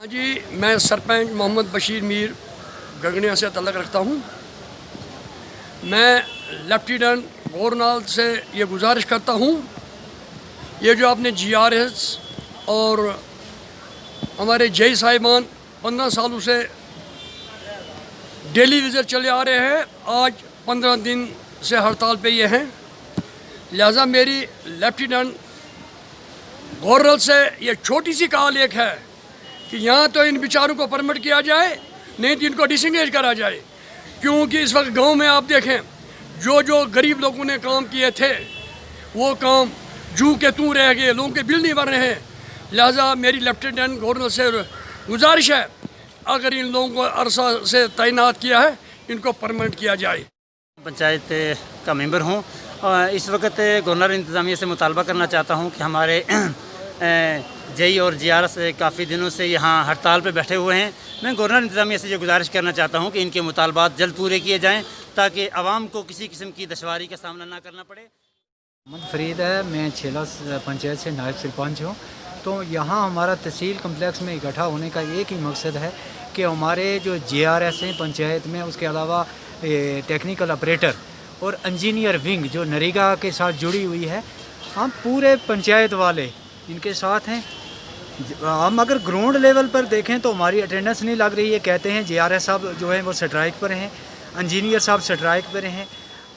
हाँ जी, मैं सरपंच मोहम्मद बशीर मीर गगनिया से तल्लक रखता हूँ। मैं लेफ्टिनेंट गवर्नर से ये गुजारिश करता हूँ, ये जो आपने GRS और हमारे जय साहिबान 15 सालों से डेली विजिट चले आ रहे हैं, आज 15 दिन से हड़ताल पे ये हैं। लिहाजा मेरी लेफ्टिनेंट गवर्नर से ये छोटी सी कॉल एक है कि यहाँ तो इन बेचारों को परमिट किया जाए, नहीं तो इनको डिसंगेज करा जाए। क्योंकि इस वक्त गांव में आप देखें, जो गरीब लोगों ने काम किए थे वो काम जू के तू रह गए, लोगों के बिल नहीं भर रहे हैं। लिहाजा मेरी लेफ्टिनेंट गवर्नर से गुजारिश है, अगर इन लोगों को अरसा से तैनात किया है, इनको परमिट किया जाए। पंचायत का मेंबर हूँ और इस वक्त गवर्नर इंतज़ामिया से मुतालबा करना चाहता हूँ कि हमारे जेई और GRS काफ़ी दिनों से यहाँ हड़ताल पर बैठे हुए हैं। मैं गवर्नर इंतज़ामिया से ये गुजारिश करना चाहता हूँ कि इनके मुतालबात जल्द पूरे किए जाएँ ताकि आवाम को किसी किस्म की दुश्वारी का सामना ना करना पड़े। मोहम्मद फरीद है, मैं छेला पंचायत से नायब सरपंच हूँ। तो यहाँ हमारा तहसील कम्प्लेक्स में इकट्ठा होने का एक ही मकसद है कि हमारे जो GRS हैं पंचायत में, उसके अलावा टेक्निकल ऑपरेटर और इंजीनियर विंग जो नरेगा के साथ जुड़ी हुई है, हम पूरे पंचायत वाले इनके साथ हैं। हम अगर ग्राउंड लेवल पर देखें तो हमारी अटेंडेंस नहीं लग रही है। कहते हैं GRS साहब जो हैं वो स्ट्राइक पर हैं, इंजीनियर साहब स्ट्राइक पर हैं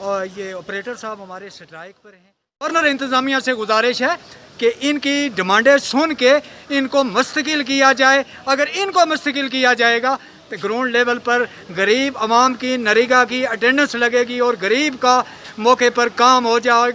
और ये ऑपरेटर साहब हमारे स्ट्राइक पर हैं। गवर्नर इंतज़ामिया से गुजारिश है कि इनकी डिमांडें सुन के इनको मुस्तकिल किया जाए। अगर इनको मुस्तकिल किया जाएगा तो ग्राउंड लेवल पर गरीब आवाम की नरेगा की अटेंडेंस लगेगी और गरीब का मौके पर काम हो जाएगा।